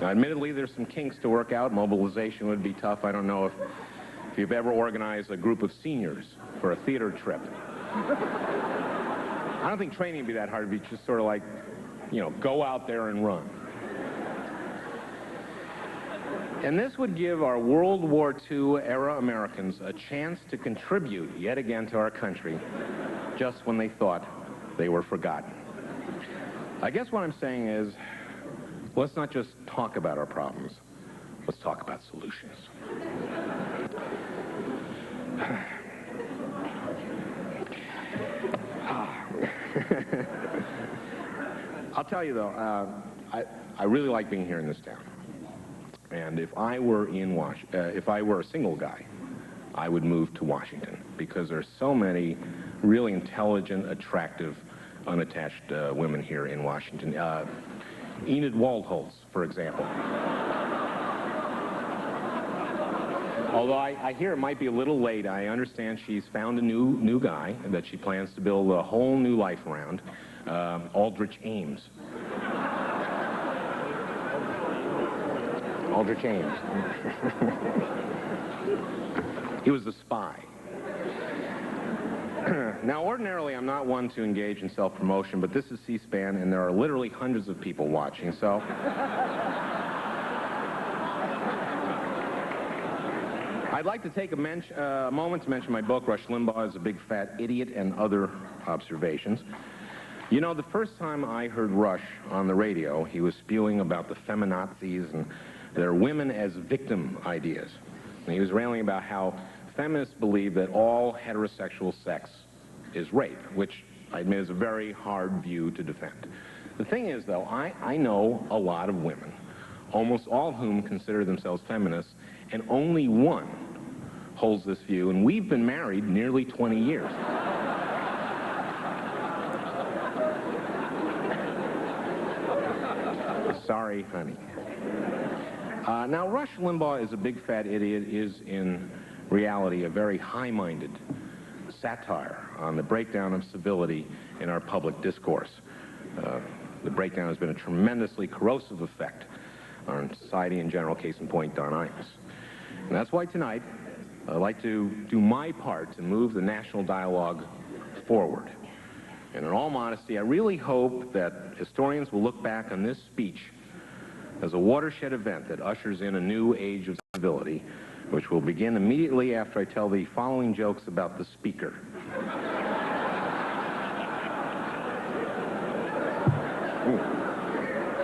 Now, admittedly, there's some kinks to work out. Mobilization would be tough. I don't know if you've ever organized a group of seniors for a theater trip. I don't think training would be that hard. It'd be just sort of like, you know, go out there and run. And this would give our World War II-era Americans a chance to contribute yet again to our country, just when they thought they were forgotten. I guess what I'm saying is, let's not just talk about our problems. Let's talk about solutions. I'll tell you, though, I really like being here in this town. And if I were if I were a single guy, I would move to Washington, because there's so many really intelligent, attractive, unattached women here in Washington. Enid Waldholz, for example. Although I hear it might be a little late, I understand she's found a new guy that she plans to build a whole new life around, Aldrich Ames. Aldrich Ames. He was a spy. Now, ordinarily, I'm not one to engage in self-promotion, but this is C-SPAN, and there are literally hundreds of people watching, so... I'd like to take a moment to mention my book, Rush Limbaugh is a Big Fat Idiot and Other Observations. You know, the first time I heard Rush on the radio, he was spewing about the feminazis and their women as victim ideas. And he was railing about how feminists believe that all heterosexual sex is rape, which I admit is a very hard view to defend. The thing is, though, I know a lot of women, almost all of whom consider themselves feminists, and only one holds this view, and we've been married nearly 20 years. Sorry, honey. Now, Rush Limbaugh is a Big Fat Idiot is, in reality, a very high-minded satire on the breakdown of civility in our public discourse. The breakdown has been a tremendously corrosive effect on society in general, case in point, Don Imus. And that's why tonight, I'd like to do my part to move the national dialogue forward. And in all modesty, I really hope that historians will look back on this speech as a watershed event that ushers in a new age of civility, which will begin immediately after I tell the following jokes about the speaker.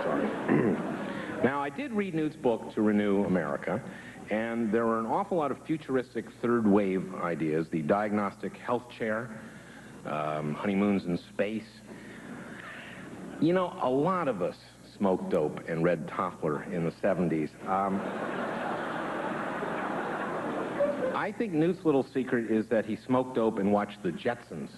Sorry. Now, I did read Newt's book, To Renew America, and there were an awful lot of futuristic third-wave ideas, the diagnostic health chair, honeymoons in space. You know, a lot of us smoked dope and read Toffler in the 70s. I think Newt's little secret is that he smoked dope and watched the Jetsons.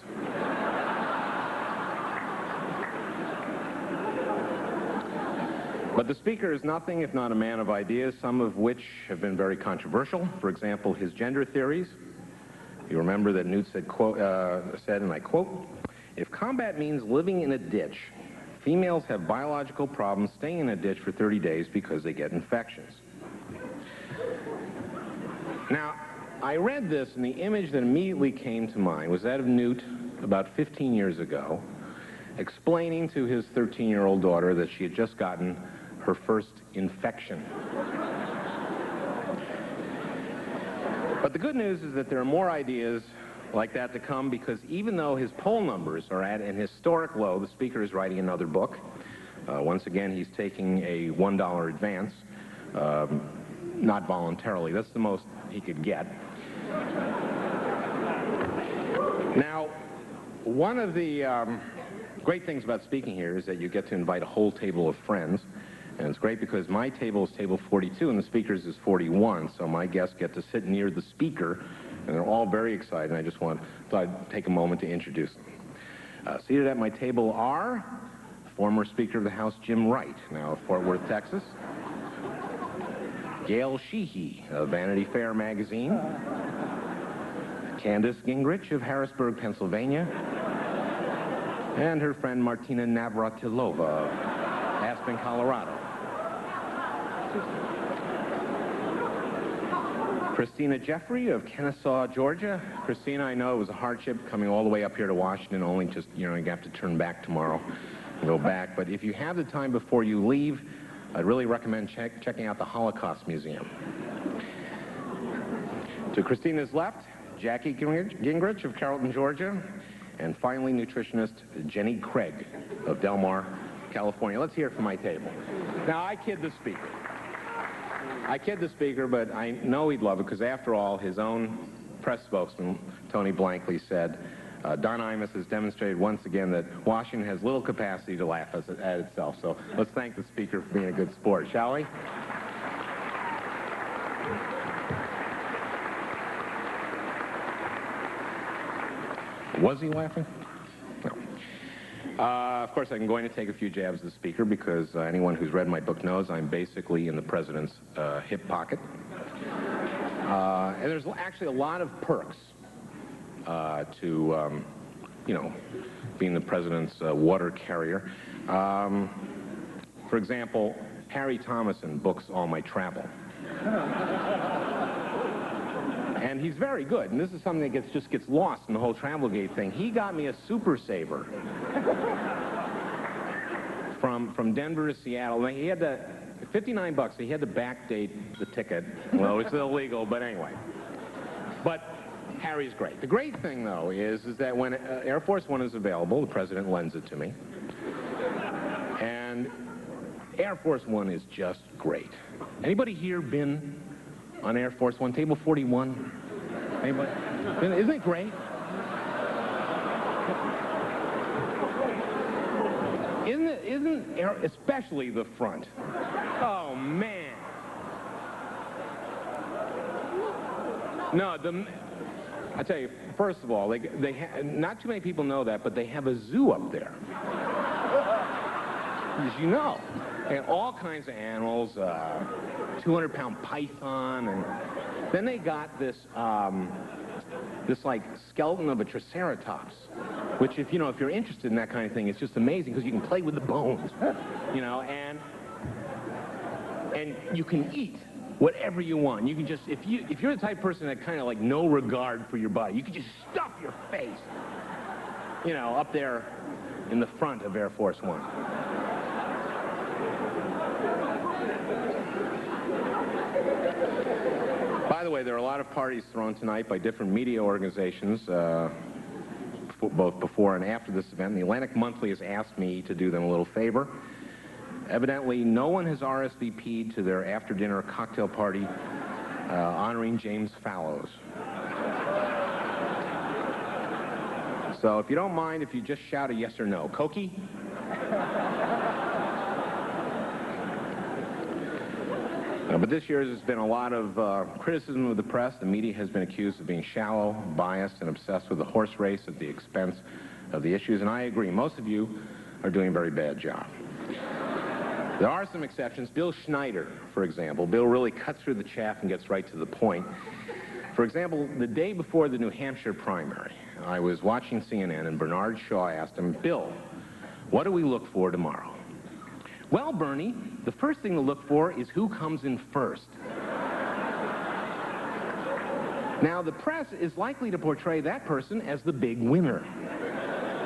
But the speaker is nothing if not a man of ideas, some of which have been very controversial. For example, his gender theories. You remember that Newt said, and I quote, "If combat means living in a ditch, females have biological problems staying in a ditch for 30 days because they get infections." Now, I read this, and the image that immediately came to mind was that of Newt about 15 years ago, explaining to his 13-year-old daughter that she had just gotten her first infection. But the good news is that there are more ideas like that to come, because even though his poll numbers are at an historic low, the speaker is writing another book. Once again, he's taking a $1 advance, not voluntarily. That's the most he could get. Now, one of the great things about speaking here is that you get to invite a whole table of friends. And it's great because my table is table 42 and the speaker's is 41, so my guests get to sit near the speaker, and they're all very excited, and I just thought I'd take a moment to introduce them. Seated at my table are former Speaker of the House Jim Wright, now of Fort Worth, Texas; Gail Sheehy of Vanity Fair magazine; Candace Gingrich of Harrisburg, Pennsylvania; and her friend Martina Navratilova of Aspen, Colorado. Christina Jeffrey of Kennesaw, Georgia. Christina, I know it was a hardship coming all the way up here to Washington, only just, you have to turn back tomorrow and go back. But if you have the time before you leave, I'd really recommend checking out the Holocaust Museum. To Christina's left, Jackie Gingrich of Carrollton, Georgia. And finally, nutritionist Jenny Craig of Del Mar, California. Let's hear it from my table. Now, I kid the speaker. But I know he'd love it because, after all, his own press spokesman, Tony Blankley, said, Don Imus has demonstrated once again that Washington has little capacity to laugh at itself. So let's thank the speaker for being a good sport, shall we? Was he laughing? No. Of course, I'm going to take a few jabs at the speaker because anyone who's read my book knows I'm basically in the president's hip pocket. And there's actually a lot of perks to, being the president's water carrier. For example, Harry Thomason books all my travel. And he's very good, and this is something that just gets lost in the whole Travelgate thing. He got me a Super Saver from Denver to Seattle. He had to, $59, he had to backdate the ticket. Well, it's illegal, but anyway. But Harry's great. The great thing, though, is that when Air Force One is available, the president lends it to me. And Air Force One is just great. Anybody here been on Air Force One, table 41? Anybody? Isn't it great? Isn't especially the front? Oh man! No, I tell you, first of all, not too many people know that, but they have a zoo up there. As you know. And all kinds of animals, 200-pound python, and then they got this like skeleton of a triceratops, which if you're interested in that kind of thing, it's just amazing because you can play with the bones, and you can eat whatever you want. You can just, if you're the type of person that kind of like no regard for your body, you can just stuff your face, up there in the front of Air Force One. By the way, there are a lot of parties thrown tonight by different media organizations, both before and after this event. The Atlantic Monthly has asked me to do them a little favor. Evidently, no one has RSVP'd to their after-dinner cocktail party honoring James Fallows. So if you don't mind, if you just shout a yes or no. Cokie? But this year there's been a lot of criticism of the press. The media has been accused of being shallow, biased, and obsessed with the horse race at the expense of the issues, and I agree. Most of you are doing a very bad job. There are some exceptions. Bill Schneider, for example. Bill really cuts through the chaff and gets right to the point. For example, the day before the New Hampshire primary, I was watching CNN, and Bernard Shaw asked him, Bill, what do we look for tomorrow? Well, Bernie, the first thing to look for is who comes in first. Now, the press is likely to portray that person as the big winner.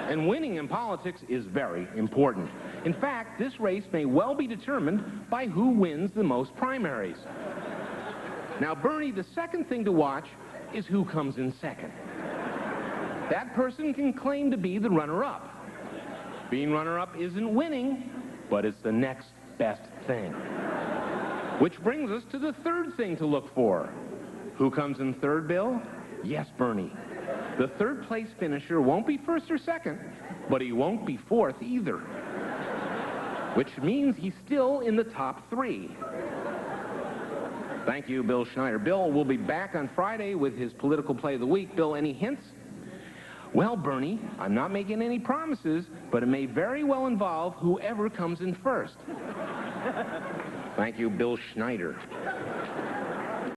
And winning in politics is very important. In fact, this race may well be determined by who wins the most primaries. Now, Bernie, the second thing to watch is who comes in second. That person can claim to be the runner-up. Being runner-up isn't winning, but it's the next best thing. Which brings us to the third thing to look for. Who comes in third, Bill? Yes, Bernie. The third place finisher won't be first or second, but he won't be fourth either. Which means he's still in the top three. Thank you, Bill Schneider. Bill will be back on Friday with his political play of the week. Bill, any hints? Well, Bernie, I'm not making any promises, but it may very well involve whoever comes in first. Thank you, Bill Schneider.